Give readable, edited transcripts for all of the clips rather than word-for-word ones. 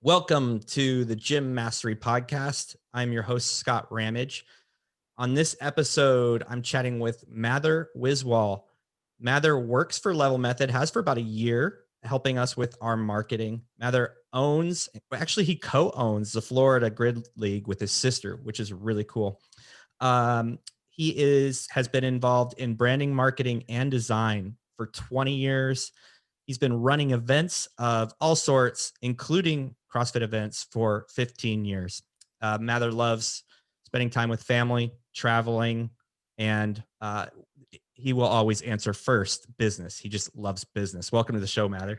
Welcome to the Gym Mastery Podcast. I'm your host, Scott Ramage. On this episode, I'm chatting with Mather Wiswall. Mather works for Level Method, has for about a year, helping us with our marketing. Mather he co-owns the Florida Grid League with his sister, which is really cool. Has been involved in branding, marketing, and design for 20 years. He's been running events of all sorts, including CrossFit events, for 15 years. Mather loves spending time with family, traveling, and he will always answer first business. He just loves business. Welcome to the show, Mather.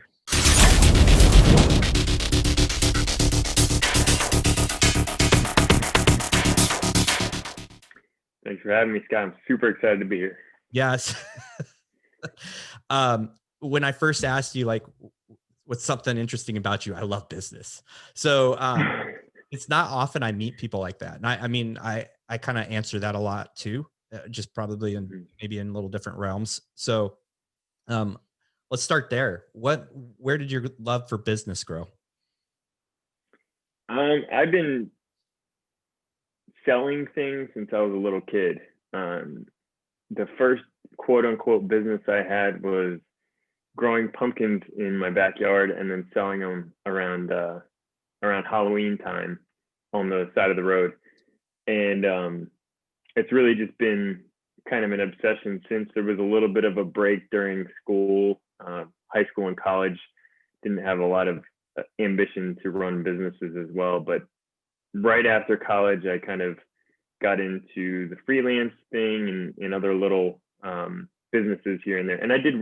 Thanks for having me, Scott. I'm super excited to be here. Yes. When I first asked you, like, what's something interesting about you? I love business. So it's not often I meet people like that. And I kind of answer that a lot too, just probably maybe in little different realms. So let's start there. Where did your love for business grow? I've been selling things since I was a little kid. The first quote unquote business I had was growing pumpkins in my backyard and then selling them around Halloween time on the side of the road. And it's really just been kind of an obsession since there was a little bit of a break during school, high school and college. Didn't have a lot of ambition to run businesses as well. But right after college, I kind of got into the freelance thing and other little businesses here and there. And I did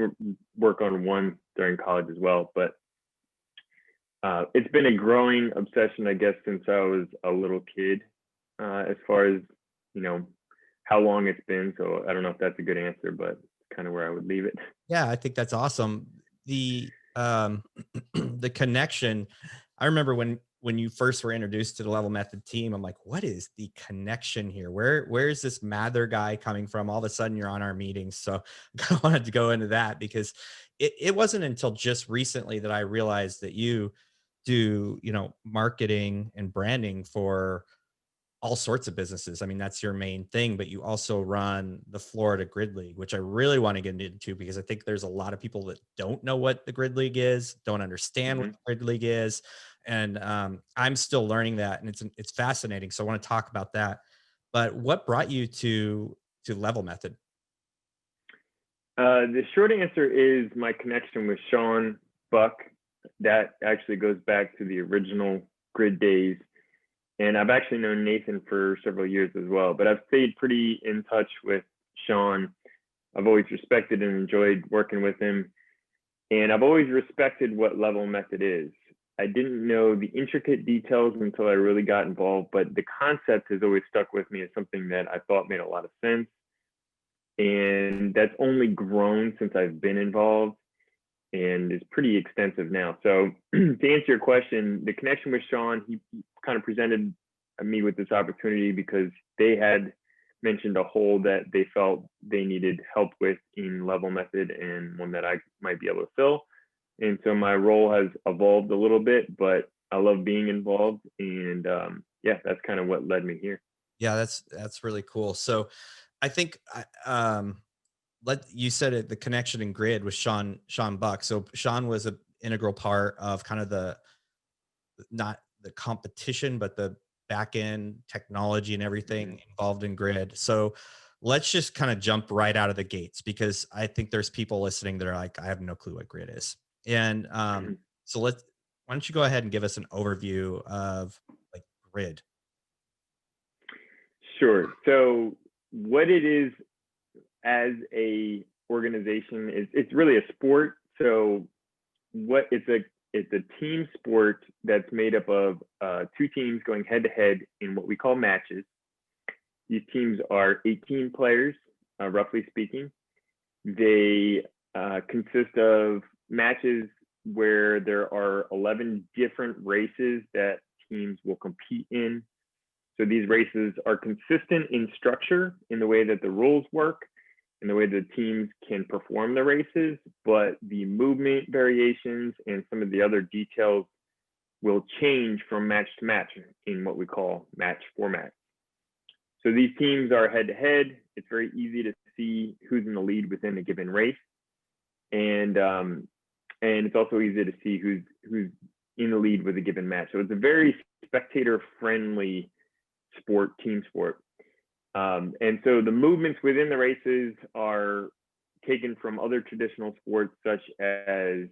work on one during college as well, but it's been a growing obsession, I guess, since I was a little kid, as far as, how long it's been. So I don't know if that's a good answer, but it's kind of where I would leave it. Yeah, I think that's awesome. The the connection, I remember when you first were introduced to the Level Method team, I'm like, what is the connection here? Where is this Mather guy coming from? All of a sudden you're on our meetings. So I wanted to go into that because it wasn't until just recently that I realized that you do, marketing and branding for all sorts of businesses. I mean, that's your main thing, but you also run the Florida Grid League, which I really want to get into because I think there's a lot of people that don't know what the Grid League is, don't understand what the Grid League is. And I'm still learning that, and it's fascinating. So I want to talk about that. But what brought you to Level Method? The short answer is my connection with Sean Buck. That actually goes back to the original Grid days. And I've actually known Nathan for several years as well, but I've stayed pretty in touch with Sean. I've always respected and enjoyed working with him. And I've always respected what Level Method is. I didn't know the intricate details until I really got involved, but the concept has always stuck with me as something that I thought made a lot of sense. And that's only grown since I've been involved and is pretty extensive now. So to answer your question, the connection with Sean, he kind of presented me with this opportunity because they had mentioned a hole that they felt they needed help with in Level Method and one that I might be able to fill. And so my role has evolved a little bit, but I love being involved. And that's kind of what led me here. Yeah, that's really cool. So I think you said it, the connection in Grid with Sean Buck. So Sean was an integral part of kind of not the competition, but the back end technology and everything involved in Grid. So let's just kind of jump right out of the gates because I think there's people listening that are like, I have no clue what Grid is. And so why don't you go ahead and give us an overview of like Grid? Sure. So what it is as a organization is it's really a sport. So what it's a team sport that's made up of two teams going head to head in what we call matches. These teams are 18 players, roughly speaking. They consist of matches where there are 11 different races that teams will compete in. So these races are consistent in structure in the way that the rules work, in the way the teams can perform the races, but the movement variations and some of the other details will change from match to match in what we call match format. So these teams are head to head. It's very easy to see who's in the lead within a given race. And it's also easy to see who's in the lead with a given match. So it's a very spectator friendly sport, team sport. And so the movements within the races are taken from other traditional sports such as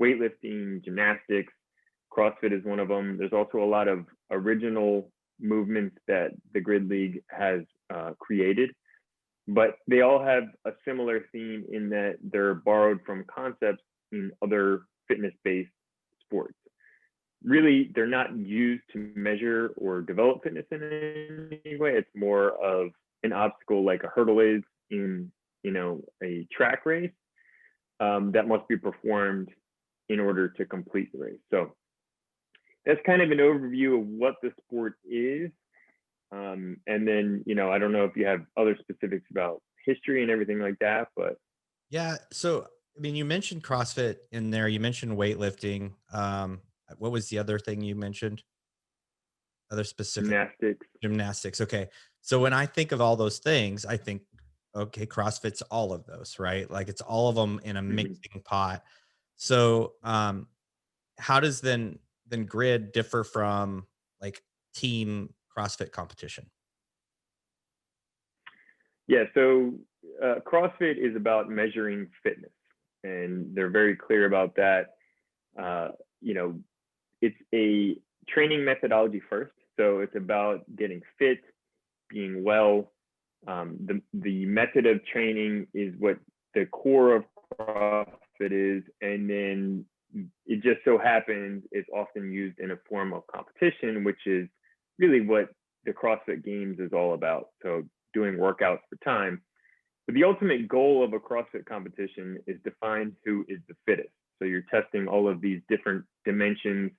weightlifting, gymnastics. CrossFit is one of them. There's also a lot of original movements that the Grid League has created, but they all have a similar theme in that they're borrowed from concepts in other fitness-based sports. Really, they're not used to measure or develop fitness in any way. It's more of an obstacle like a hurdle is in, a track race that must be performed in order to complete the race. So that's kind of an overview of what the sport is. And then, I don't know if you have other specifics about history and everything like that, but. Yeah. So, I mean, you mentioned CrossFit in there, you mentioned weightlifting. What was the other thing you mentioned? Other specific gymnastics. Okay. So when I think of all those things, I think, okay, CrossFit's all of those, right? Like it's all of them in a mixing pot. So, how does then Grid differ from like team CrossFit competition? Yeah. So CrossFit is about measuring fitness, and they're very clear about that. It's a training methodology first. So it's about getting fit, being well. The method of training is what the core of CrossFit is. And then it just so happens it's often used in a form of competition, which is really what the CrossFit Games is all about. So doing workouts for time. But the ultimate goal of a CrossFit competition is to find who is the fittest. So you're testing all of these different dimensions,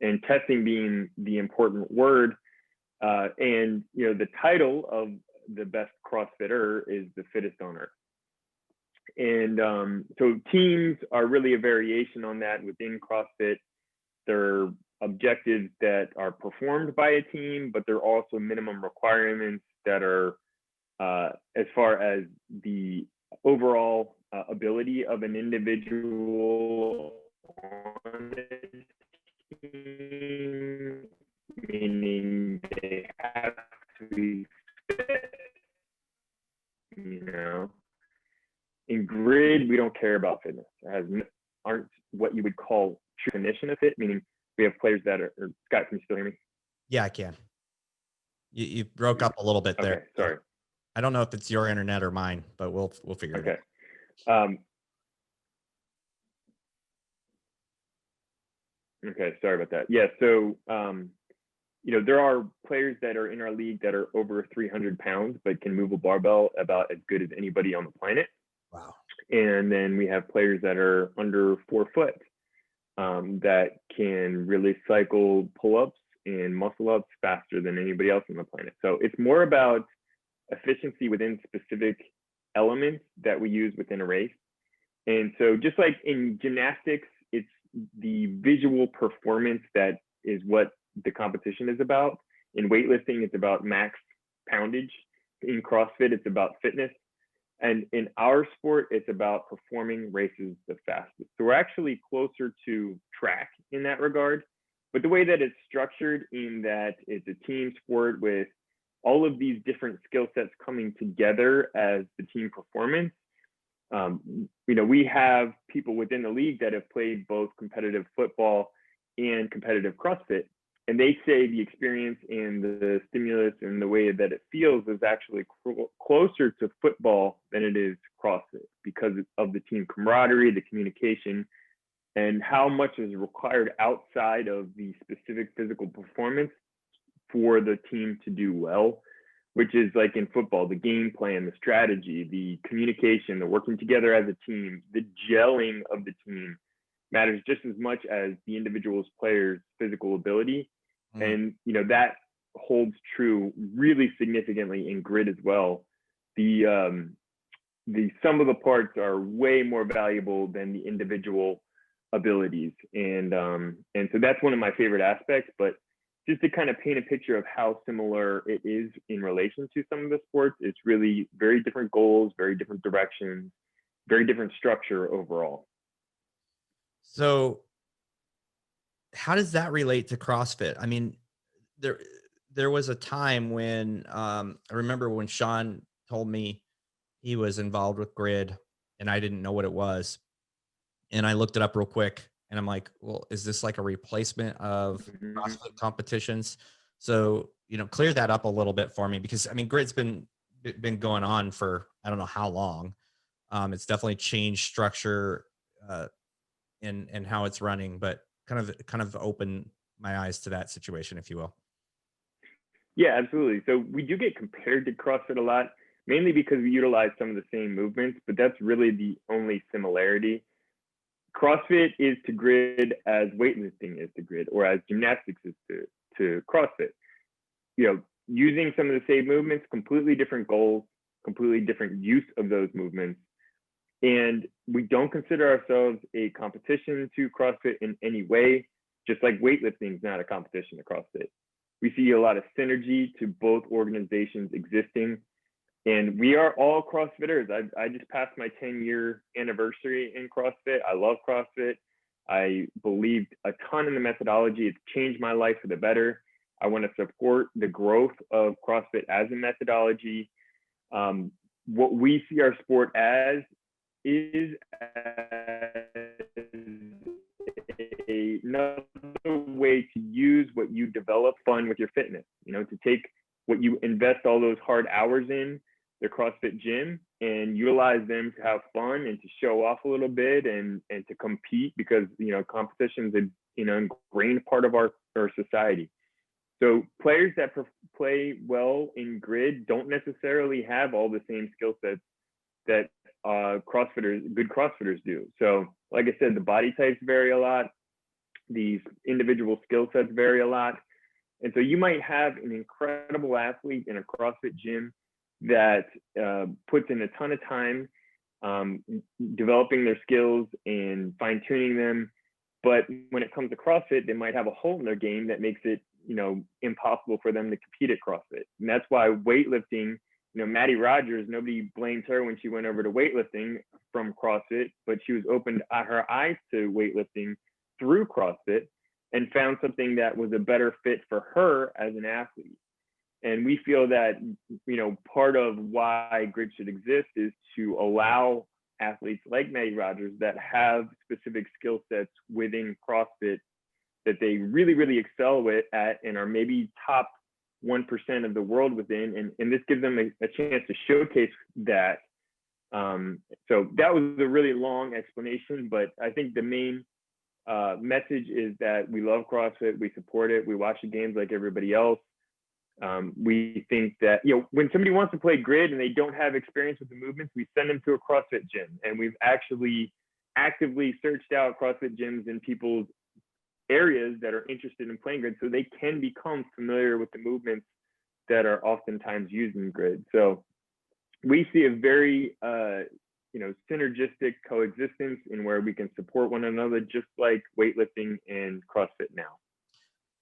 and testing being the important word. And the title of the best CrossFitter is the fittest on earth. And so teams are really a variation on that within CrossFit. There are objectives that are performed by a team, but there are also minimum requirements that are as far as the overall ability of an individual on the team, meaning they have to be fit, In Grid, we don't care about fitness. Aren't what you would call true definition of fit, meaning we have players that are, Scott, can you still hear me? Yeah, I can. You broke up a little bit there. Okay, sorry. I don't know if it's your internet or mine, but we'll figure it out. Okay, sorry about that. Yeah, so there are players that are in our league that are over 300 pounds, but can move a barbell about as good as anybody on the planet. Wow. And then we have players that are under 4 foot that can really cycle pull-ups and muscle-ups faster than anybody else on the planet. So it's more about efficiency within specific elements that we use within a race. And so just like in gymnastics, it's the visual performance that is what the competition is about. In weightlifting, it's about max poundage. In CrossFit, it's about fitness. And in our sport, it's about performing races the fastest. So we're actually closer to track in that regard. But the way that it's structured in that it's a team sport with all of these different skill sets coming together as the team performance. We have people within the league that have played both competitive football and competitive CrossFit. And they say the experience and the stimulus and the way that it feels is actually closer to football than it is CrossFit because of the team camaraderie, the communication, and how much is required outside of the specific physical performance for the team to do well, which is like in football, the game plan, the strategy, the communication, the working together as a team, the gelling of the team matters just as much as the individual's player's physical ability. And that holds true really significantly in Grid as well. The sum of the parts are way more valuable than the individual abilities. And so that's one of my favorite aspects. But just to kind of paint a picture of how similar it is in relation to some of the sports, it's really very different goals, very different directions, very different structure overall. So how does that relate to CrossFit? I mean, there there was a time when I remember when Sean told me he was involved with grid and I didn't know what it was. And I looked it up real quick and I'm like, well, is this like a replacement of Mhm. CrossFit competitions? So, clear that up a little bit for me because I mean, grid's been going on for I don't know how long. It's definitely changed structure uh, and how it's running, but kind of open my eyes to that situation, if you will. Yeah, absolutely. So we do get compared to CrossFit a lot, mainly because we utilize some of the same movements, but that's really the only similarity. CrossFit is to grid as weightlifting is to grid, or as gymnastics is to CrossFit. Using some of the same movements, completely different goals, completely different use of those movements. And we don't consider ourselves a competition to CrossFit in any way, just like weightlifting is not a competition to CrossFit. We see a lot of synergy to both organizations existing. And we are all CrossFitters. I just passed my 10-year anniversary in CrossFit. I love CrossFit. I believed a ton in the methodology. It's changed my life for the better. I want to support the growth of CrossFit as a methodology. What we see our sport as is another way to use what you develop fun with your fitness, to take what you invest all those hard hours in the CrossFit gym and utilize them to have fun and to show off a little bit and to compete because, competition is an ingrained part of our society. So players that play well in grid don't necessarily have all the same skill sets that good CrossFitters do. So like I said, the body types vary a lot. These individual skill sets vary a lot. And so you might have an incredible athlete in a CrossFit gym that puts in a ton of time developing their skills and fine tuning them. But when it comes to CrossFit, they might have a hole in their game that makes it, impossible for them to compete at CrossFit. And that's why weightlifting, Maddie Rogers, nobody blamed her when she went over to weightlifting from CrossFit, but she was opened her eyes to weightlifting through CrossFit and found something that was a better fit for her as an athlete. And we feel that, part of why grid should exist is to allow athletes like Maddie Rogers that have specific skill sets within CrossFit that they really, really excel at and are maybe top 1% of the world within. And this gives them a chance to showcase that. So that was a really long explanation, but I think the main message is that we love CrossFit, we support it, we watch the games like everybody else. We think that, when somebody wants to play grid and they don't have experience with the movements, we send them to a CrossFit gym. And we've actually actively searched out CrossFit gyms in people's areas that are interested in playing grid so they can become familiar with the movements that are oftentimes used in grid. So we see a very, synergistic coexistence in where we can support one another, just like weightlifting and CrossFit now.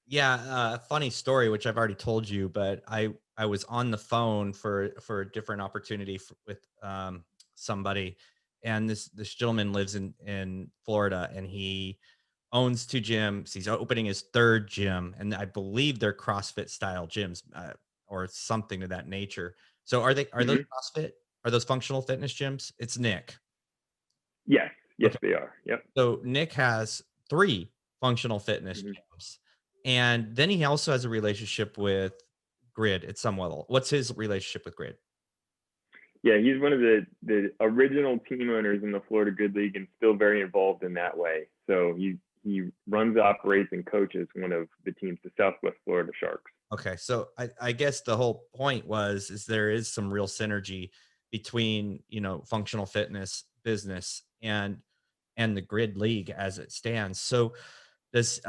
Yeah, funny story, which I've already told you, but I was on the phone for a different opportunity with somebody, and this gentleman lives in Florida, and he owns two gyms. He's opening his third gym, and I believe they're CrossFit style gyms or something to that nature. So are those Mm-hmm. CrossFit? Are those functional fitness gyms? It's Nick. Yes, Okay. they are. Yep. So Nick has three functional fitness Mm-hmm. gyms. And then he also has a relationship with Grid at some level. What's his relationship with Grid? Yeah, he's one of the original team owners in the Florida Grid League and still very involved in that way. So he runs, operates, and coaches one of the teams, the Southwest Florida Sharks. Okay, so I guess the whole point is there is some real synergy between functional fitness business and the Grid League as it stands. So does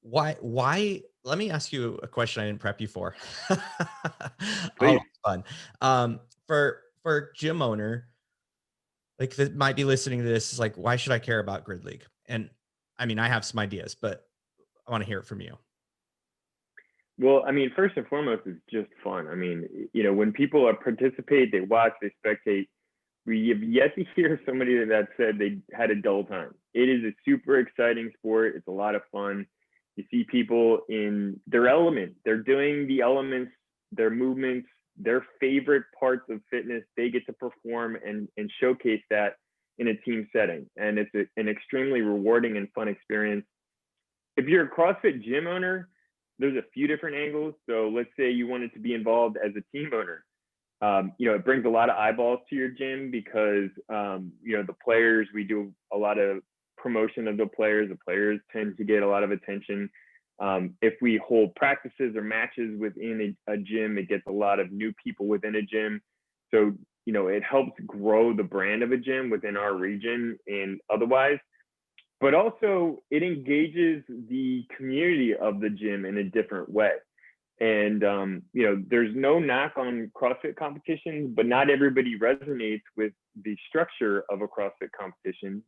why let me ask you a question I didn't prep you for. Please. Always fun. For gym owner, like that might be listening to this is like, why should I care about Grid League? And I mean, I have some ideas, but I want to hear it from you. Well, I mean, first and foremost, it's just fun. I mean, when people participate, they watch, they spectate. We have yet to hear somebody that said they had a dull time. It is a super exciting sport. It's a lot of fun. You see people in their element. They're doing the elements, their movements, their favorite parts of fitness. They get to perform and showcase that in a team setting. And it's an extremely rewarding and fun experience. If you're a CrossFit gym owner, there's a few different angles. So let's say you wanted to be involved as a team owner. It brings a lot of eyeballs to your gym because, the players, we do a lot of promotion of the players. The players tend to get a lot of attention. If we hold practices or matches within a gym, it gets a lot of new people within a gym. So, it helps grow the brand of a gym within our region and otherwise. But also it engages the community of the gym in a different way. And, there's no knock on CrossFit competitions, but not everybody resonates with the structure of a CrossFit competition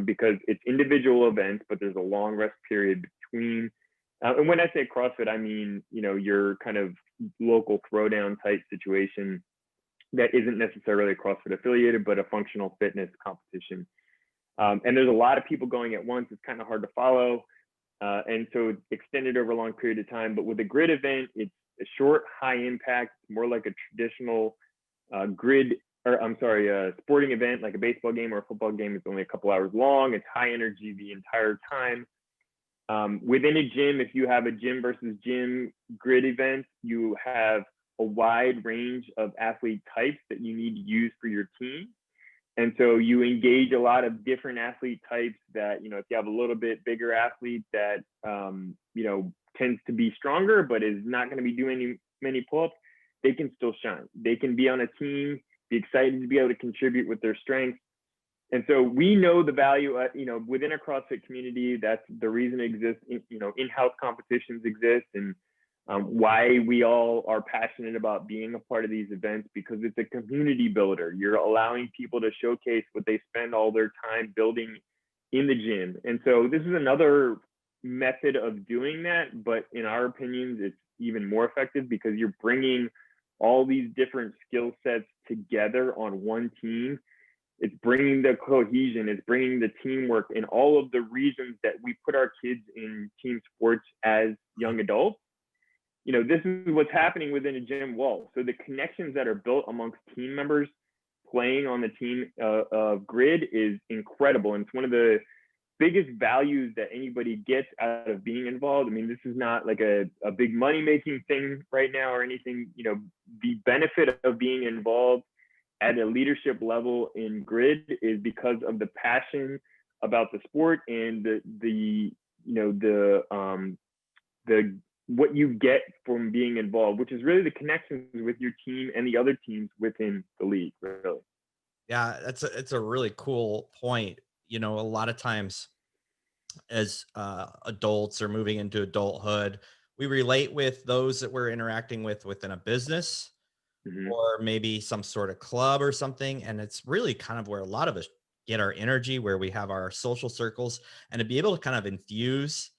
because it's individual events, but there's a long rest period between. And when I say CrossFit, I mean, your kind of local throwdown type situation that isn't necessarily CrossFit affiliated, but a functional fitness competition. And there's a lot of people going at once. It's kind of hard to follow. And so it's extended over a long period of time. But with a grid event, it's a short, high impact, more like a traditional sporting event, like a baseball game or a football game. It's only a couple hours long. It's high energy the entire time. Within a gym, if you have a gym versus gym grid event, you have a wide range of athlete types that you need to use for your team. And so you engage a lot of different athlete types that, if you have a little bit bigger athlete that, tends to be stronger, but is not going to be doing many pull-ups, they can still shine. They can be on a team, be excited to be able to contribute with their strengths. And so we know the value, within a CrossFit community. That's the reason it exists. In-house competitions exist, and why we all are passionate about being a part of these events, because it's a community builder. You're allowing people to showcase what they spend all their time building in the gym. And so this is another method of doing that, but in our opinions, it's even more effective because you're bringing all these different skill sets together on one team. It's bringing the cohesion, it's bringing the teamwork, and all of the reasons that we put our kids in team sports as young adults. This is what's happening within a gym wall. So the connections that are built amongst team members playing on the team grid is incredible. And it's one of the biggest values that anybody gets out of being involved. I mean, this is not like a big money-making thing right now or anything. The benefit of being involved at a leadership level in grid is because of the passion about the sport and the what you get from being involved, which is really the connections with your team and the other teams within the league, really. Yeah, it's a really cool point. A lot of times as adults or moving into adulthood, we relate with those that we're interacting with within a business Mm-hmm. or maybe some sort of club or something. And it's really kind of where a lot of us get our energy, where we have our social circles, and to be able to kind of infuse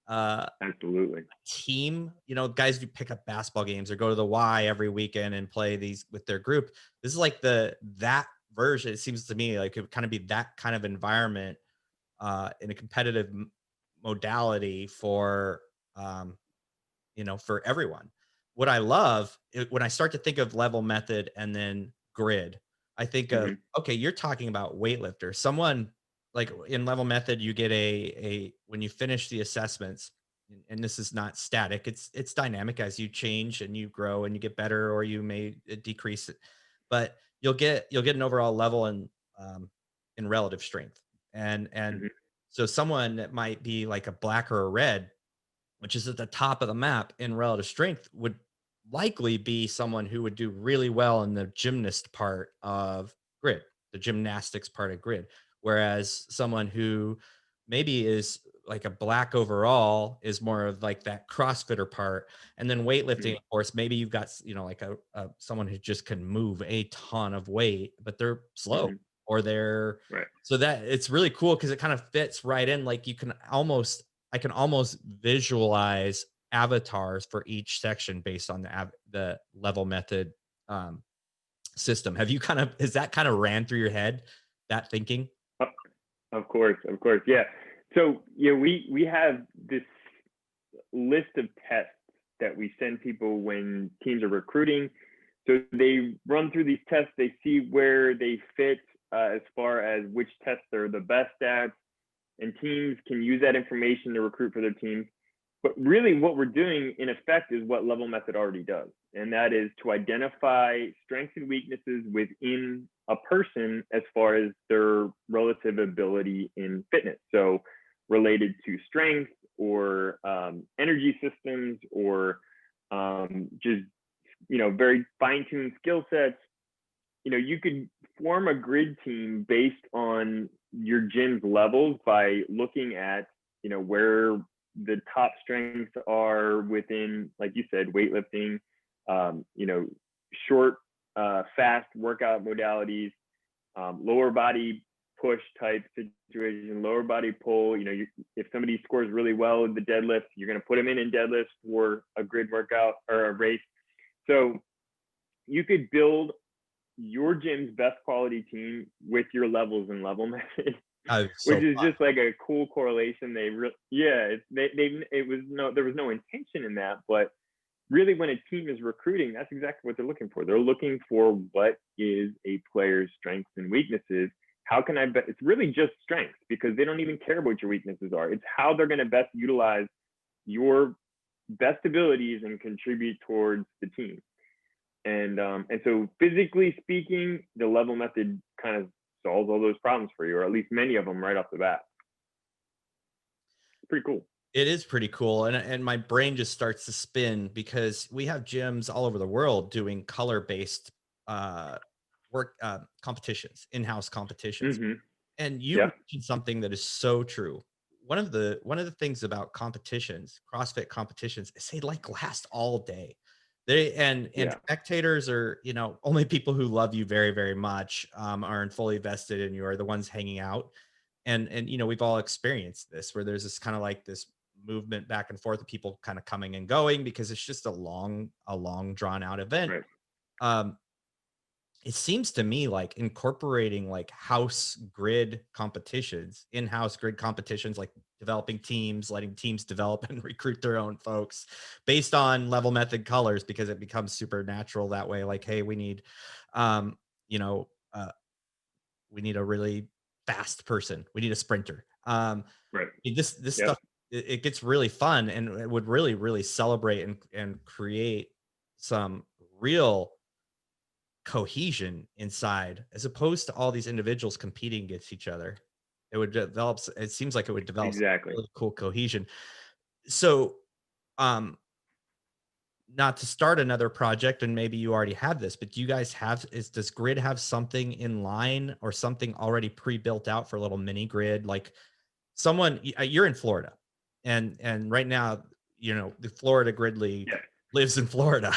Absolutely. team, guys who pick up basketball games or go to the Y every weekend and play these with their group. This is like that version. It seems to me like it would kind of be that kind of environment in a competitive modality for for everyone. What I love when I start to think of level method and then grid, I think of, Mm-hmm. okay, you're talking about weightlifter. Someone like in level method, you get a when you finish the assessments, and this is not static, it's dynamic as you change and you grow and you get better, or you may decrease it, but you'll get an overall level in relative strength. And Mm-hmm. so someone that might be like a black or a red, which is at the top of the map in relative strength, would likely be someone who would do really well in the gymnast part of grid, the gymnastics part of grid. Whereas someone who maybe is like a black overall is more of like that CrossFitter part. And then weightlifting, Mm-hmm. of course, maybe you've got, like someone who just can move a ton of weight, but they're slow. Mm-hmm. or they're, Right. so that it's really cool because it kind of fits right in. Like I can almost visualize avatars for each section based on the level method um, system. Have you has that kind of ran through your head, that thinking? Uh, Of course, of course. Yeah. So yeah, we have this list of tests that we send people when teams are recruiting. So they run through these tests, they see where they fit as far as which tests they're the best at, and teams can use that information to recruit for their teams. But really, what we're doing in effect is what Level Method already does, and that is to identify strengths and weaknesses within a person as far as their relative ability in fitness. So, related to strength or energy systems or just very fine-tuned skill sets. You could form a grid team based on your gym's levels by looking at where the top strengths are within, like you said, weightlifting, short fast workout modalities, lower body push type situation, lower body pull. If somebody scores really well in the deadlift, you're going to put them in deadlifts for a grid workout or a race. So you could build your gym's best quality team with your levels and level method, Oh, which so is fun. just like a cool correlation. It was there was no intention in that, but really when a team is recruiting, that's exactly what they're looking for. They're looking for what is a player's strengths and weaknesses. How can I bet? It's really just strengths because they don't even care what your weaknesses are. It's how they're going to best utilize your best abilities and contribute towards the team. And so physically speaking, the level method kind of solves all those problems for you, or at least many of them right off the bat. It's pretty cool. It is pretty cool, and my brain just starts to spin because we have gyms all over the world doing color-based uh, work competitions, in-house competitions. Mm-hmm. And you Yeah. mentioned something that is so true. One of the things about competitions, CrossFit competitions, is they like last all day. And Yeah. spectators are, only people who love you very, very much, are fully vested in you, are the ones hanging out. And we've all experienced this where there's this kind of like this movement back and forth of people kind of coming and going because it's just a long drawn out event. Right. Um, it seems to me like incorporating like house grid competitions, in-house grid competitions, like developing teams, letting teams develop and recruit their own folks based on level method colors, because it becomes super natural that way. Like, hey, um, you know, uh, we need a really fast person. We need a sprinter. Right. This Yep. stuff, it gets really fun, and it would really, really celebrate and create some real cohesion inside, as opposed to all these individuals competing against each other. It seems like it would develop some Exactly. really cool cohesion. So, um, not to start another project, and maybe you already have this, but do you guys does Grid have something in line or something already pre-built out for a little mini grid? Like you're in Florida, and right now, the Florida Grid League Yeah. lives in Florida.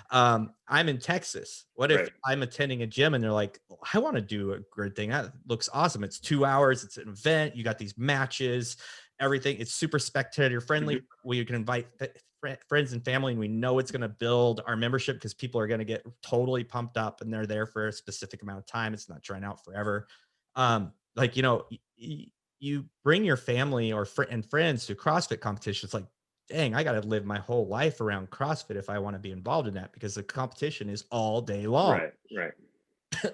I'm in Texas. What if Right. I'm attending a gym and they're like, "Oh, I want to do a grid thing. That looks awesome. It's 2 hours. It's an event. You got these matches, everything. It's super spectator friendly. Mm-hmm. We can invite friends and family, and we know it's going to build our membership because people are going to get totally pumped up and they're there for a specific amount of time. It's not trying out forever. Like, you bring your family and friends to CrossFit competitions. Like, dang, I got to live my whole life around CrossFit if I want to be involved in that, because the competition is all day long. Right. Right.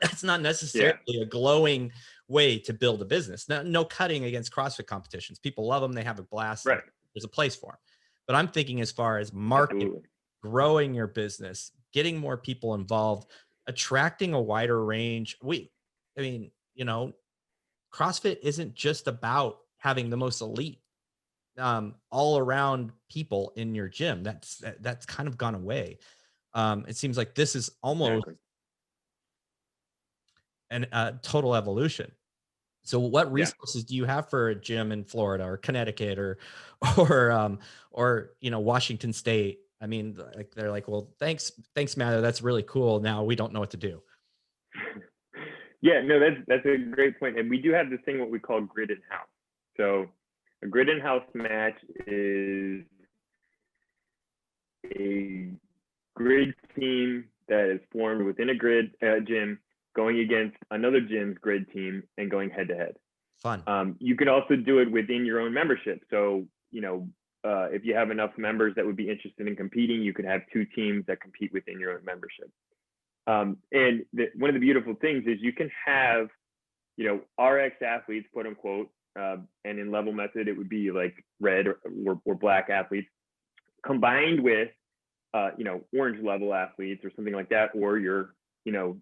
That's not Yeah. necessarily a glowing way to build a business. No cutting against CrossFit competitions. People love them. They have a blast. Right. There's a place for them. But I'm thinking as far as marketing, Absolutely. growing your business, getting more people involved, attracting a wider range. I mean, CrossFit isn't just about having the most elite all around people in your gym. That's kind of gone away. It seems like this is almost Exactly. an total evolution. So what Yeah. resources do you have for a gym in Florida or Connecticut or Washington State? I mean, like they're like, well, thanks, Mather. That's really cool. Now we don't know what to do. Yeah, no, that's a great point. And we do have this thing, what we call grid in-house. So a grid in-house match is a grid team that is formed within a grid gym going against another gym's grid team and going head to head. Fun. You could also do it within your own membership. So, if you have enough members that would be interested in competing, you could have two teams that compete within your own membership. And one of the beautiful things is you can have, RX athletes, quote unquote, and in level method, it would be like red or black athletes combined with, orange level athletes or something like that, or your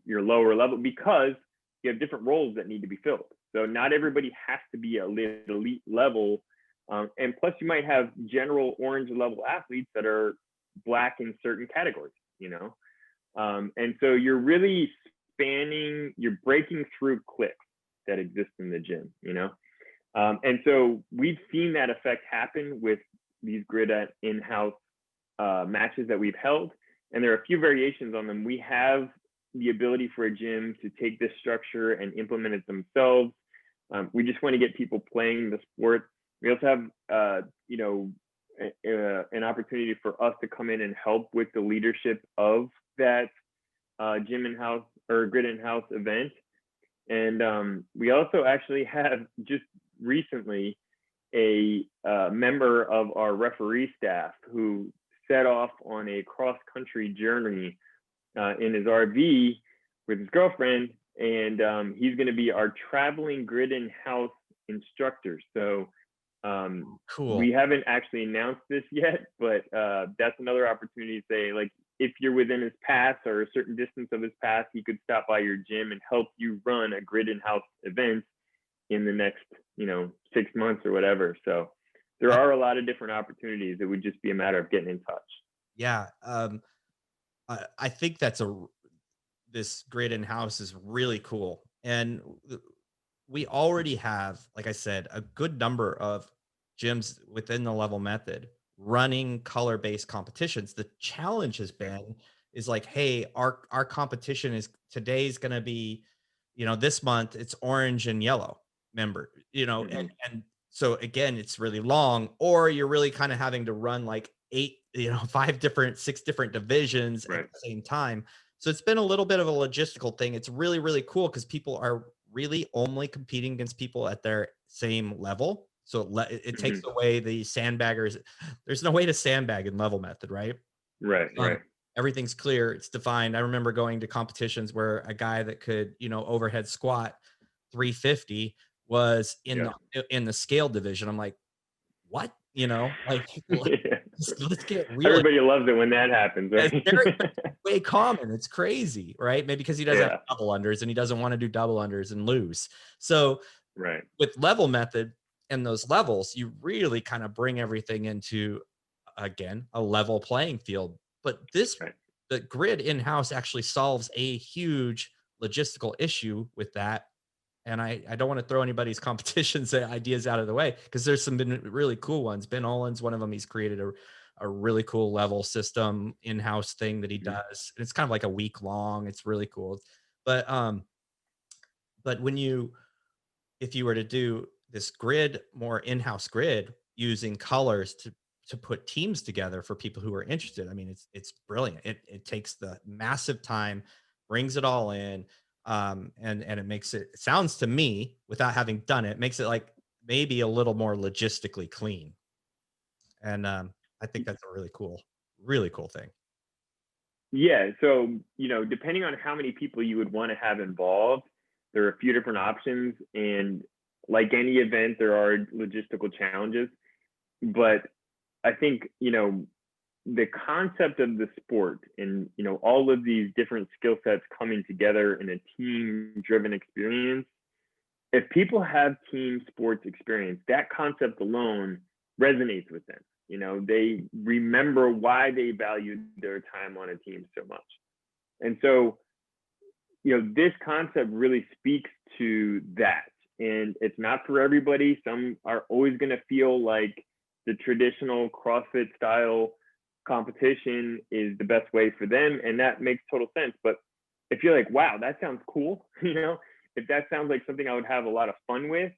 lower level, because you have different roles that need to be filled. So not everybody has to be a elite level. And plus you might have general orange level athletes that are black in certain categories, and so you're really you're breaking through cliques that exist in the gym, and so we've seen that effect happen with these grid in-house matches that we've held, and there are a few variations on them. We have the ability for a gym to take this structure and implement it themselves. We just want to get people playing the sport. We also have, an opportunity for us to come in and help with the leadership of that gym in-house or grid in-house event. And we also actually have just recently a member of our referee staff who set off on a cross-country journey in his RV with his girlfriend, and he's going to be our traveling grid in-house instructor. So cool. We haven't actually announced this yet, but that's another opportunity to say, like, if you're within his pass or a certain distance of his pass, he could stop by your gym and help you run a grid in-house event in the next, 6 months or whatever. So there are a lot of different opportunities. It would just be a matter of getting in touch. Yeah. I think this grid in-house is really cool. And we already have, like I said, a good number of gyms within the level method running color-based competitions. The challenge has been is like, hey, our competition today's going to be, this month it's orange and yellow member, Mm-hmm. and so again, it's really long, or you're really kind of having to run like 6 different divisions Right. at the same time. So it's been a little bit of a logistical thing. It's really, really cool because people are really only competing against people at their same level. So it takes away the sandbaggers. There's no way to sandbag in level method, right? Right. Everything's clear. It's defined. I remember going to competitions where a guy that could, overhead squat 350 was in the scale division. I'm like, what? Let's get real. Everybody loves it when that happens, right? It's way common. It's crazy, right? Maybe because he doesn't have double unders and he doesn't want to do double unders and lose. So with level method and those levels, you really kind of bring everything into, again, a level playing field. But the grid in-house actually solves a huge logistical issue with that. And I don't want to throw anybody's competitions ideas out of the way, because there's some been really cool ones. Ben Olin's one of them. He's created a really cool level system in-house thing that he does. And it's kind of like a week long. It's really cool. But if you were to do this grid, more in-house grid, using colors to put teams together for people who are interested, I mean, it's brilliant. It takes the massive time, brings it all in. And it sounds to me, without having done it, makes it like maybe a little more logistically clean. And I think that's a really cool thing. Yeah. So, depending on how many people you would want to have involved, there are a few different options. And like any event, there are logistical challenges. But I think, the concept of the sport and, all of these different skill sets coming together in a team-driven experience, if people have team sports experience, that concept alone resonates with them. They remember why they valued their time on a team so much. And so, this concept really speaks to that. And it's not for everybody. Some are always going to feel like the traditional CrossFit style competition is the best way for them, and that makes total sense. But if you're like, wow, that sounds cool, if that sounds like something I would have a lot of fun with,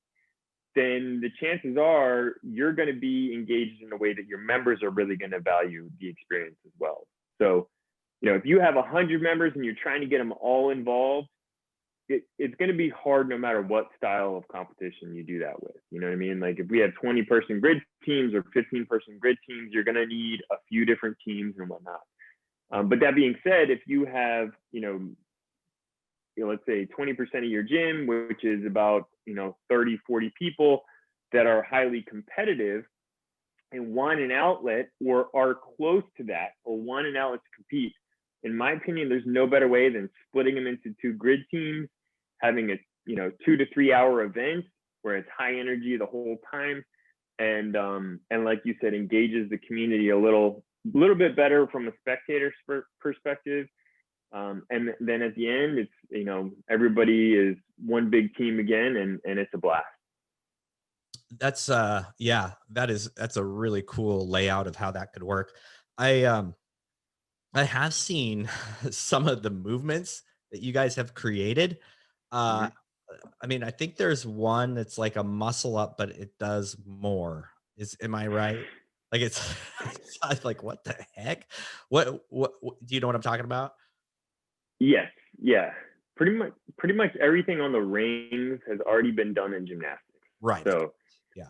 then the chances are you're going to be engaged in a way that your members are really going to value the experience as well. So, if you have 100 members and you're trying to get them all involved, it's going to be hard no matter what style of competition you do that with. You know what I mean? Like if we have 20-person grid teams or 15-person grid teams, you're going to need a few different teams and whatnot. But that being said, if you have, let's say 20% of your gym, which is about, 30, 40 people that are highly competitive and want an outlet or are close to that or want an outlet to compete, in my opinion, there's no better way than splitting them into 2 grid teams, having a 2 to 3 hour event where it's high energy the whole time, and like you said, engages the community a little bit better from a spectator perspective. And then at the end, it's everybody is one big team again, and it's a blast. That's that's a really cool layout of how that could work. I have seen some of the movements that you guys have created. Mhm. I mean, I think there's one that's like a muscle up, but it does more. Am I right? Like it's, it's like, what the heck? What do you know what I'm talking about? Yes, yeah. Pretty much everything on the rings has already been done in gymnastics. Right. So Yeah.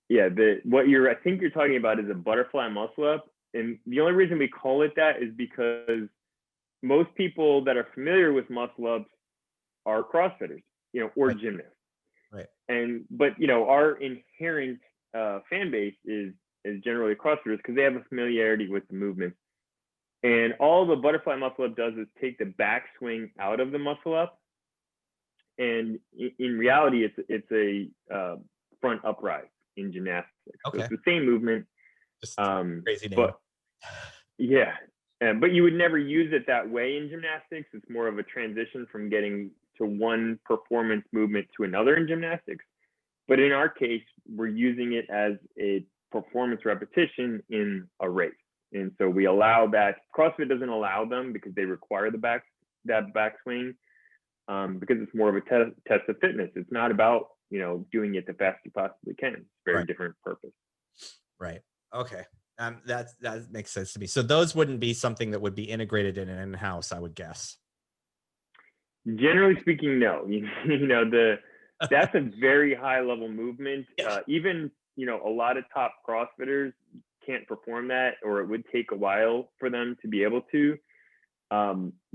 yeah, I think you're talking about is a butterfly muscle up. And the only reason we call it that is because most people that are familiar with muscle ups are CrossFitters, or Right. gymnasts. Right. But our inherent fan base is generally CrossFitters because they have a familiarity with the movement. And all the butterfly muscle up does is take the backswing out of the muscle up. And in reality, it's a front uprise in gymnastics. So Okay. it's the same movement. Just crazy name. But yeah, but you would never use it that way in gymnastics. It's more of a transition from getting to one performance movement to another in gymnastics. But in our case, we're using it as a performance repetition in a race. And so we allow that. CrossFit doesn't allow them because they require that backswing because it's more of a test of fitness. It's not about, doing it the fast you possibly can. It's a very different purpose. Right. Okay. That makes sense to me. So those wouldn't be something that would be integrated in an in-house, I would guess. Generally speaking, no. That's a very high level movement. Yeah. Even a lot of top CrossFitters can't perform that, or it would take a while for them to be able to,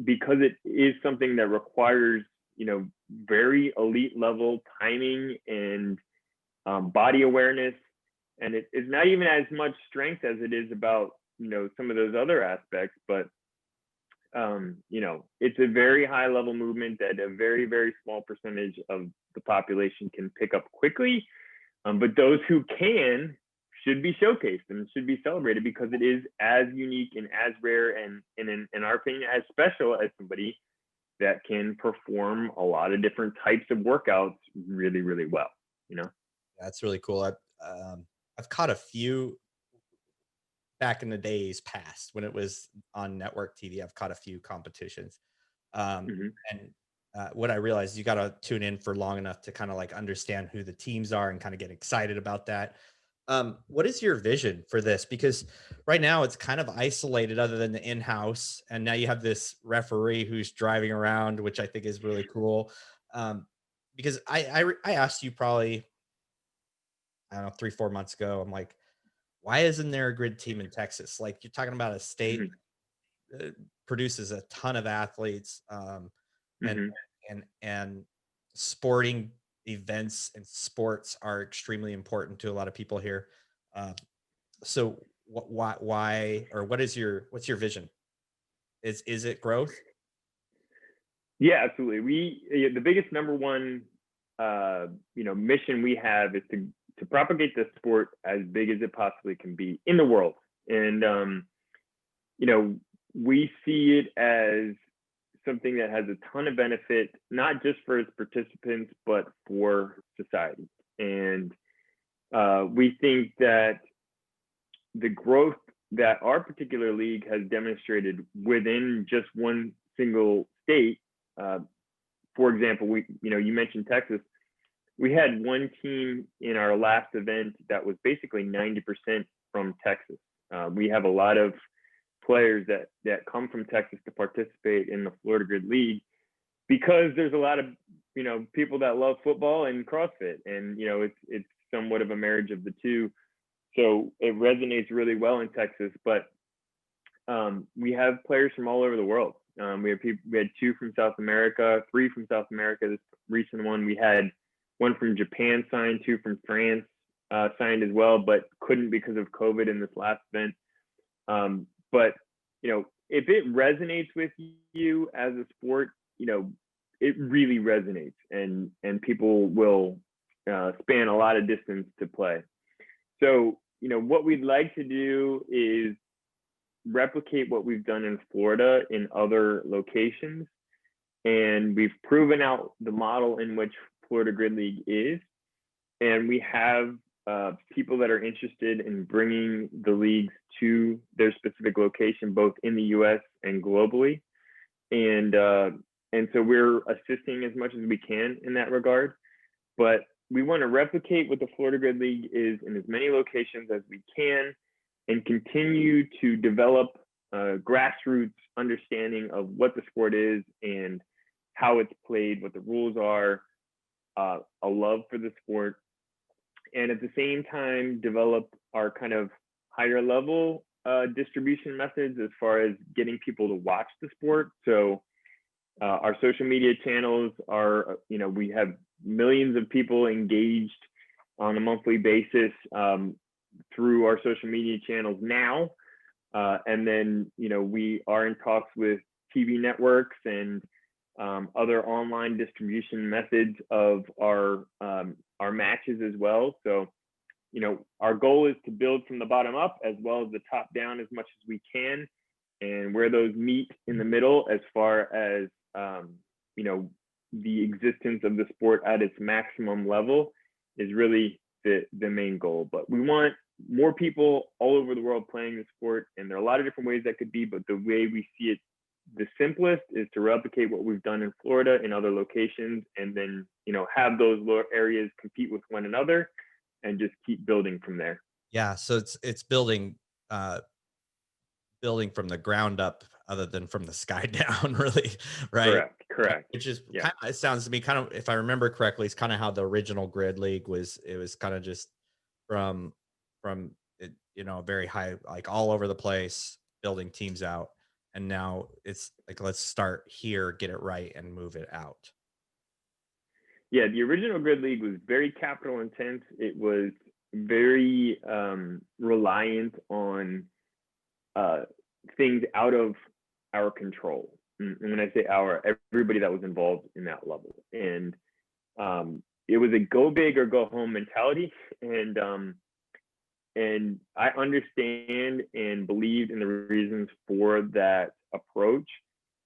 because it is something that requires very elite level timing and body awareness, and it is not even as much strength as it is about some of those other aspects, but it's a very high level movement that a very, very small percentage of the population can pick up quickly. But those who can should be showcased and should be celebrated because it is as unique and as rare and in our opinion, as special as somebody that can perform a lot of different types of workouts really, really well. That's really cool. I've caught a few back in the days past when it was on network TV. I've caught a few competitions. And what I realized, you got to tune in for long enough to kind of like understand who the teams are and kind of get excited about that. What is your vision for this? Because right now it's kind of isolated other than the in-house. And now you have this referee who's driving around, which I think is really cool. Because I asked you probably, I don't know, 3-4 months ago, I'm like, why isn't there a grid team in Texas? Like you're talking about a state that produces a ton of athletes, and sporting events and sports are extremely important to a lot of people here. So why, or what's your vision? Is it growth? Yeah, absolutely. The biggest number one, mission we have is to propagate the sport as big as it possibly can be in the world. And, we see it as something that has a ton of benefit, not just for its participants, but for society. And we think that the growth that our particular league has demonstrated within just one single state for example, you mentioned Texas. We had one team in our last event that was basically 90% from Texas. We have a lot of players that come from Texas to participate in the Florida Grid League because there's a lot of people that love football and CrossFit, and it's somewhat of a marriage of the two. So it resonates really well in Texas, but we have players from all over the world. We had 2 from South America, 3 from South America. This recent one, we had 1 from Japan signed, 2 from France signed as well, but couldn't because of COVID in this last event. But if it resonates with you as a sport, it really resonates, and people will span a lot of distance to play. So what we'd like to do is replicate what we've done in Florida in other locations, and we've proven out the model in which Florida Grid League is, and we have people that are interested in bringing the leagues to their specific location, both in the U.S. and globally, and so we're assisting as much as we can in that regard. But we want to replicate what the Florida Grid League is in as many locations as we can, and continue to develop grassroots understanding of what the sport is and how it's played, what the rules are, a love for the sport, and at the same time develop our kind of higher level distribution methods as far as getting people to watch the sport. So our social media channels are, we have millions of people engaged on a monthly basis through our social media channels now. And then, we are in talks with TV networks and other online distribution methods of our matches as well. So, our goal is to build from the bottom up as well as the top down as much as we can, and where those meet in the middle as far as, the existence of the sport at its maximum level is really the main goal. But we want more people all over the world playing the sport, and there are a lot of different ways that could be, but the way we see it the simplest is to replicate what we've done in Florida in other locations, and then have those areas compete with one another and just keep building from there. Yeah, so it's building from the ground up other than from the sky down, really, right? Correct. Which is Yeah. it sounds to me kind of, if I remember correctly, it's kind of how the original Grid League was. It was kind of just from it, very high, like all over the place, building teams out. And now it's like, let's start here, get it right, and move it out. Yeah, the original Grid League was very capital intense. It was very reliant on things out of our control. And when I say our, everybody that was involved in that level. And it was a go big or go home mentality. And I understand and believe in the reasons for that approach.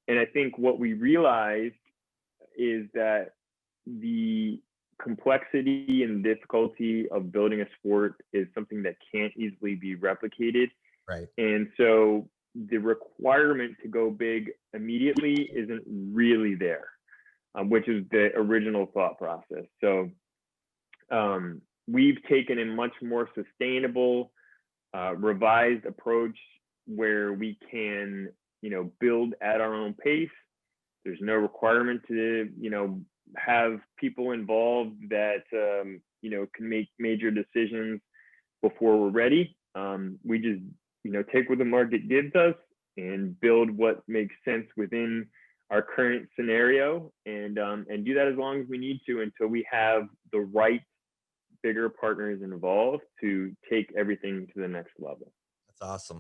And I think what we realized is that the complexity and difficulty of building a sport is something that can't easily be replicated. Right. And so the requirement to go big immediately isn't really there, which is the original thought process. So we've taken a much more sustainable, revised approach where we can, build at our own pace. There's no requirement to, have people involved that, can make major decisions before we're ready. We just, take what the market gives us and build what makes sense within our current scenario, and do that as long as we need to until we have the right bigger partners involved to take everything to the next level. That's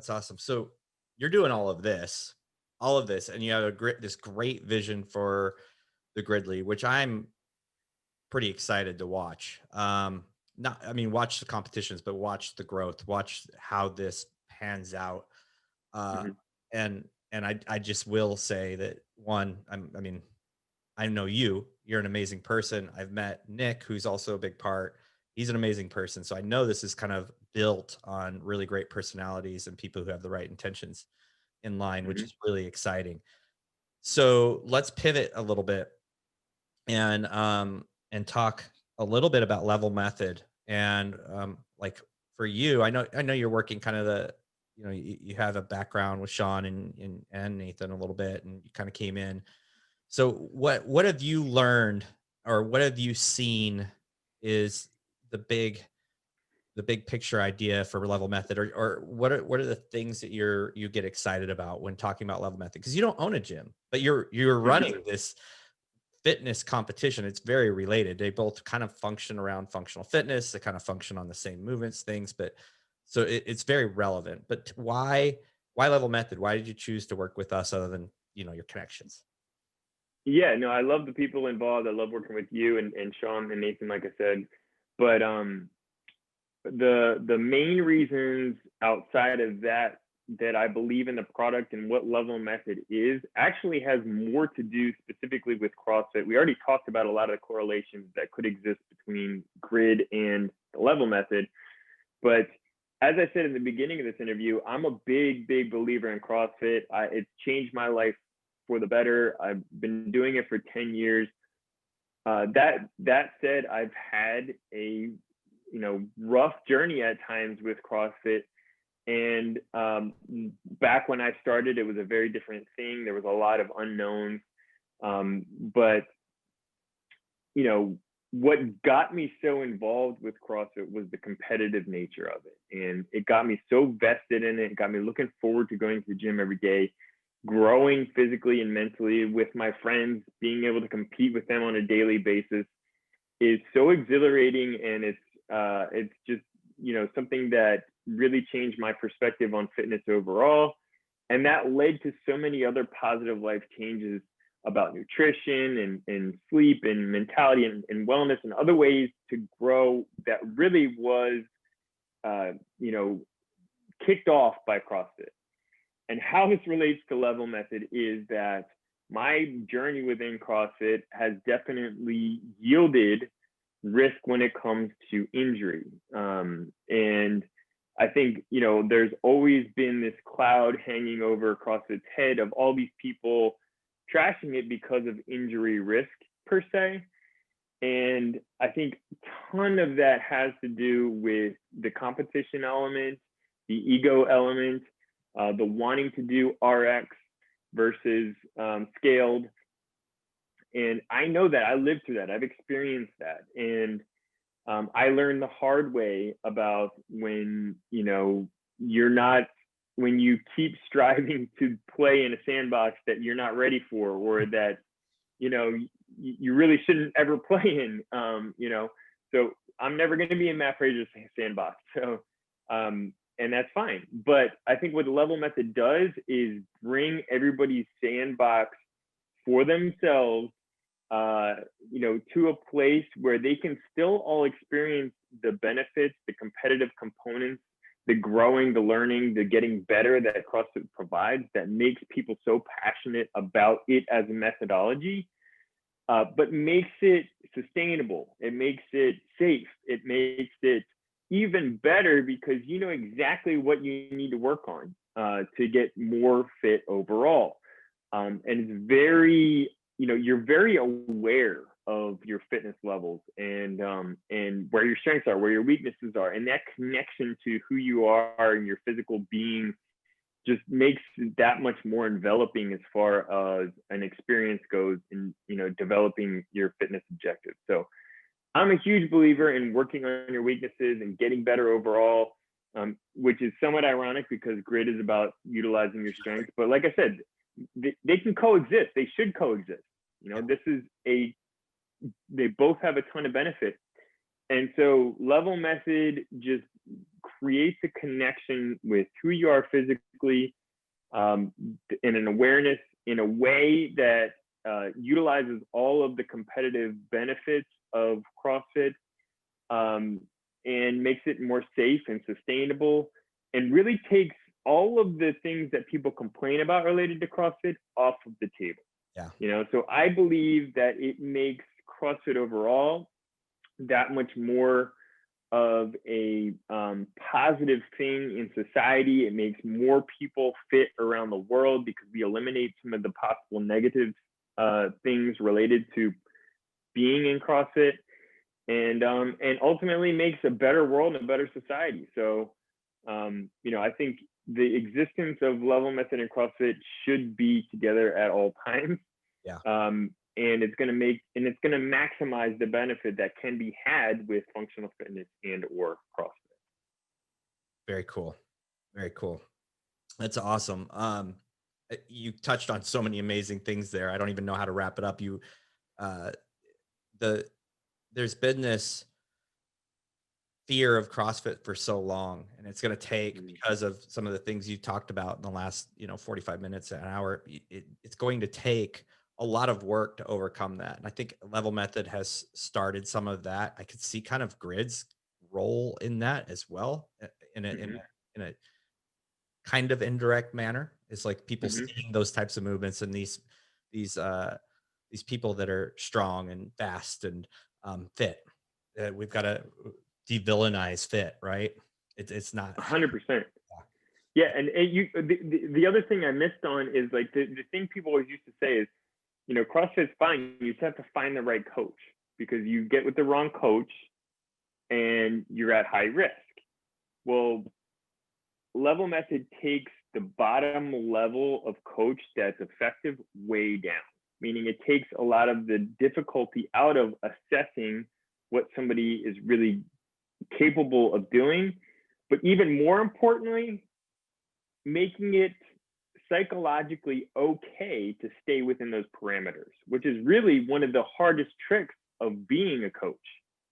awesome. So you're doing all of this, and you have this great vision for the Grid League, which I'm pretty excited to watch. Watch the competitions, but watch the growth, watch how this pans out. And I just will say that one, I know you're an amazing person. I've met Nick, who's also a big part. He's an amazing person. So I know this is kind of built on really great personalities and people who have the right intentions in line, which is really exciting. So let's pivot a little bit. and talk a little bit about level method. And like for you, I know you're working kind of you have a background with Sean and Nathan a little bit, and you kind of came in. So what have you learned, or what have you seen is the big the big picture idea for level method, or what are the things that you get excited about when talking about level method? Because you don't own a gym, but you're running this fitness competition. It's very related. They both kind of function around functional fitness. They kind of function on the same movements, things, but so it's very relevant. But why level method? Why did you choose to work with us other than, your connections? Yeah, no, I love the people involved. I love working with you and Sean and Nathan, like I said. But the main reasons outside of that I believe in the product and what level method is actually has more to do specifically with CrossFit. We already talked about a lot of the correlations that could exist between grid and the level method. But as I said in the beginning of this interview, I'm a big believer in CrossFit. It's changed my life for the better. I've been doing it for 10 years. That said, I've had a rough journey at times with CrossFit. And back when I started, it was a very different thing. There was a lot of unknowns. But what got me so involved with CrossFit was the competitive nature of it. And it got me so vested in it. It got me looking forward to going to the gym every day, growing physically and mentally with my friends, being able to compete with them on a daily basis is so exhilarating. And it's just, something that really changed my perspective on fitness overall. And that led to so many other positive life changes about nutrition and sleep and mentality and wellness and other ways to grow that really was, kicked off by CrossFit. And how this relates to level method is that my journey within CrossFit has definitely yielded risk when it comes to injury. And I think, there's always been this cloud hanging over CrossFit's head of all these people trashing it because of injury risk per se. And I think a ton of that has to do with the competition element, the ego element, the wanting to do RX versus scaled. And I know that. I lived through that. I've experienced that. And I learned the hard way about when you keep striving to play in a sandbox that you're not ready for, or that you really shouldn't ever play in. So I'm never going to be in Matt Fraser's sandbox. So and that's fine. But I think what the level method does is bring everybody's sandbox for themselves, to a place where they can still all experience the benefits, the competitive components, the growing, the learning, the getting better that CrossFit provides that makes people so passionate about it as a methodology, but makes it sustainable. It makes it safe. It makes it even better because you know exactly what you need to work on to get more fit overall. And it's very, you're very aware of your fitness levels and where your strengths are, where your weaknesses are, and that connection to who you are and your physical being just makes it that much more enveloping as far as an experience goes in, developing your fitness objectives. So I'm a huge believer in working on your weaknesses and getting better overall, which is somewhat ironic because grit is about utilizing your strengths. But like I said, they can coexist. They should coexist. They both have a ton of benefit. And so level method just creates a connection with who you are physically, and an awareness in a way that utilizes all of the competitive benefits of CrossFit, and makes it more safe and sustainable, and really takes all of the things that people complain about related to CrossFit off of the table. Yeah. So I believe that it makes CrossFit overall that much more of a positive thing in society. It makes more people fit around the world because we eliminate some of the possible negative things related to being in CrossFit, and ultimately makes a better world and a better society. So, I think the existence of level method and CrossFit should be together at all times. Yeah. And it's going to maximize the benefit that can be had with functional fitness and or CrossFit. Very cool. Very cool. That's awesome. You touched on so many amazing things there. I don't even know how to wrap it up. There's been this fear of CrossFit for so long, and it's going to take, because of some of the things you talked about in the last 45 minutes, an hour, it's going to take a lot of work to overcome that. And I think level method has started some of that. I could see kind of Grid's role in that as well, in a kind of indirect manner. It's like people seeing those types of movements and these people that are strong and fast and fit. We've got to de-villainize fit, right? It's not 100%. Yeah, and the other thing I missed on is like the thing people always used to say is, CrossFit's fine. You just have to find the right coach, because you get with the wrong coach and you're at high risk. Well, level method takes the bottom level of coach that's effective way down, meaning it takes a lot of the difficulty out of assessing what somebody is really capable of doing, but even more importantly, making it psychologically okay to stay within those parameters, which is really one of the hardest tricks of being a coach.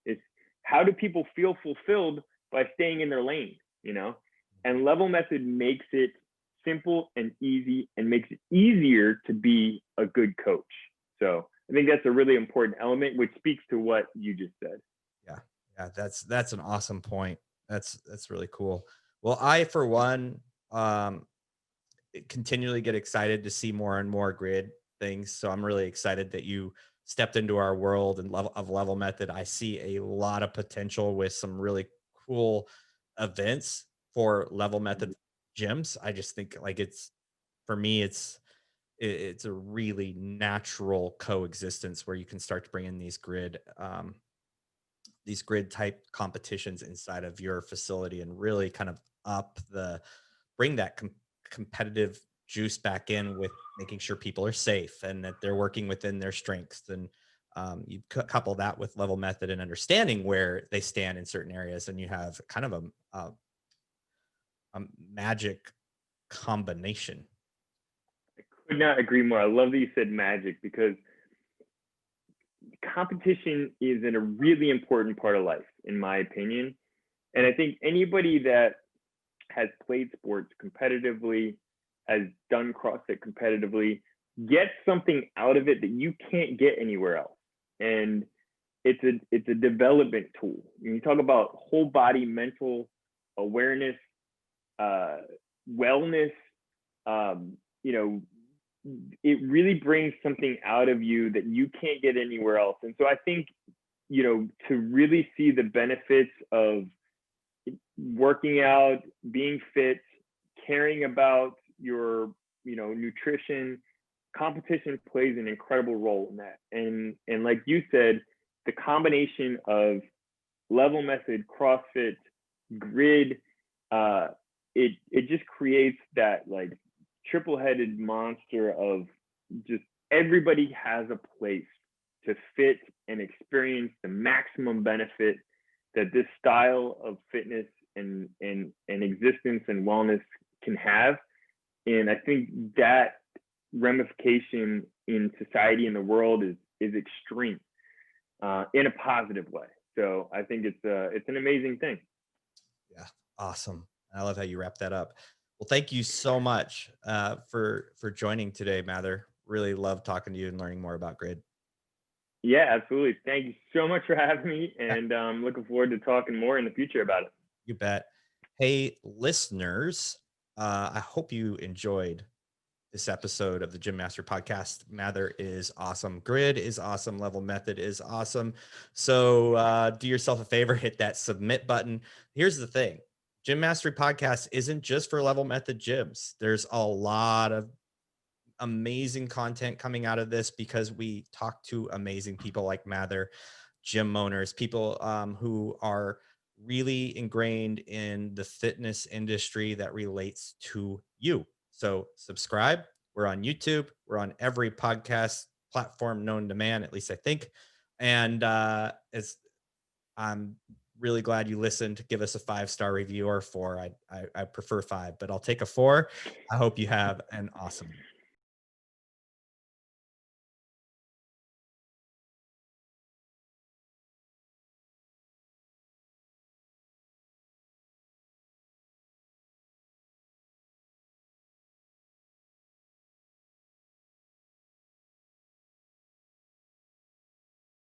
Is how do people feel fulfilled by staying in their lane, And level method makes it simple and easy, and makes it easier to be a good coach. So I think that's a really important element, which speaks to what you just said. Yeah, that's an awesome point. That's really cool. Well, I, for one, continually get excited to see more and more Grid things. So I'm really excited that you stepped into our world and level method. I see a lot of potential with some really cool events for level method gyms. I just think like for me, it's a really natural coexistence where you can start to bring in these grid type competitions inside of your facility and really kind of bring that competitive juice back in, with making sure people are safe and that they're working within their strengths. And you couple that with level method and understanding where they stand in certain areas, and you have kind of a magic combination. I could not agree more. I love that you said magic, because competition is a really important part of life, in my opinion. And I think anybody that has played sports competitively, has done CrossFit competitively, gets something out of it that you can't get anywhere else. And it's a development tool. When you talk about whole body mental awareness, wellness, it really brings something out of you that you can't get anywhere else. And so I think, to really see the benefits of working out, being fit, caring about your, nutrition, competition plays an incredible role in that. And like you said, the combination of level method, CrossFit, Grid, it just creates that like triple-headed monster of just everybody has a place to fit and experience the maximum benefit that this style of fitness and existence and wellness can have. And I think that ramification in society and the world is extreme in a positive way. So I think it's an amazing thing. Yeah, awesome. I love how you wrap that up. Well, thank you so much for joining today, Mather. Really love talking to you and learning more about Grid. Yeah, absolutely. Thank you so much for having me, and I'm looking forward to talking more in the future about it. You bet. Hey, listeners, I hope you enjoyed this episode of the Gym Master Podcast. Mather is awesome. Grid is awesome. Level Method is awesome. So do yourself a favor, hit that submit button. Here's the thing. Gym Mastery Podcast isn't just for Level Method gyms. There's a lot of amazing content coming out of this because we talk to amazing people like Mather, gym owners, people who are really ingrained in the fitness industry that relates to you. So subscribe. We're on YouTube. We're on every podcast platform known to man, at least I think. And I'm really glad you listened. Give us a 5-star review or 4. I prefer 5, but I'll take a 4. I hope you have an awesome week.